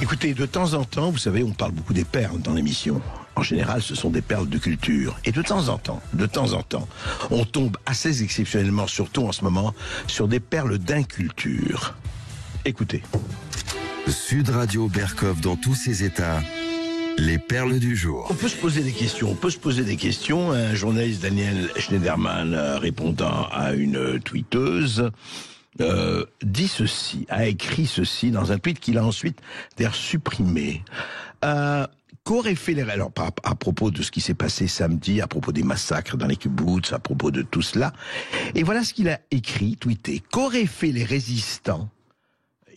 Écoutez, de temps en temps, vous savez, on parle beaucoup des perles dans l'émission. En général, ce sont des perles de culture. Et de temps en temps, on tombe assez exceptionnellement, surtout en ce moment, sur des perles d'inculture. Écoutez. Sud Radio Berkov dans tous ses états. Les perles du jour. On peut se poser des questions. Un journaliste, Daniel Schneiderman, répondant à une tweeteuse, dit ceci, a écrit ceci dans un tweet qu'il a ensuite d'ailleurs supprimé. Qu'auraient fait les... Alors, à propos de ce qui s'est passé samedi, à propos des massacres dans les kibbutz, à propos de tout cela. Et voilà ce qu'il a écrit, tweeté. Qu'auraient fait les résistants?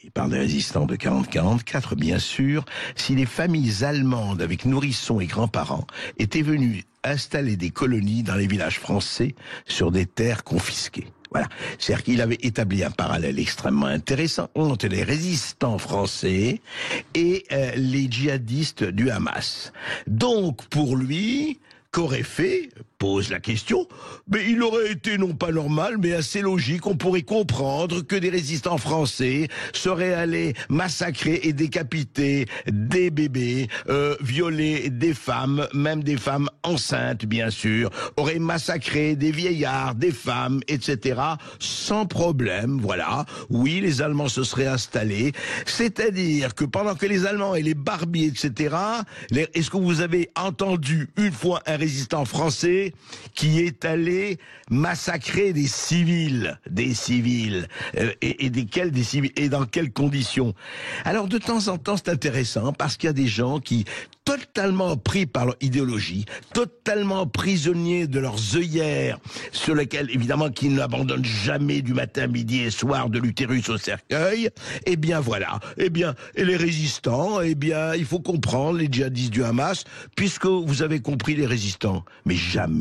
Il parle des résistants de 40-44, bien sûr, si les familles allemandes avec nourrissons et grands-parents étaient venues installer des colonies dans les villages français sur des terres confisquées. Voilà. C'est-à-dire qu'il avait établi un parallèle extrêmement intéressant entre les résistants français et les djihadistes du Hamas. Donc, pour lui, qu'aurait fait, pose la question, mais il aurait été non pas normal, mais assez logique. On pourrait comprendre que des résistants français seraient allés massacrer et décapiter des bébés, violer des femmes, même des femmes enceintes, bien sûr, auraient massacré des vieillards, des femmes, etc., sans problème, voilà. Oui, les Allemands se seraient installés. C'est-à-dire que pendant que les Allemands et les barbiers, etc., est-ce que vous avez entendu une fois un résistant français qui est allé massacrer des civils, et desquels des civils, et dans quelles conditions? Alors de temps en temps c'est intéressant parce qu'il y a des gens qui, totalement pris par leur idéologie, totalement prisonniers de leurs œillères, sur lesquelles évidemment qu'ils n'abandonnent jamais du matin, midi et soir de l'utérus au cercueil, eh bien voilà, et les résistants, il faut comprendre les djihadistes du Hamas, puisque vous avez compris les résistants, mais jamais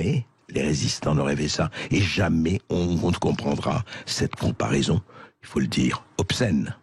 les résistants n'auraient fait ça, et jamais on ne comprendra cette comparaison, il faut le dire, obscène.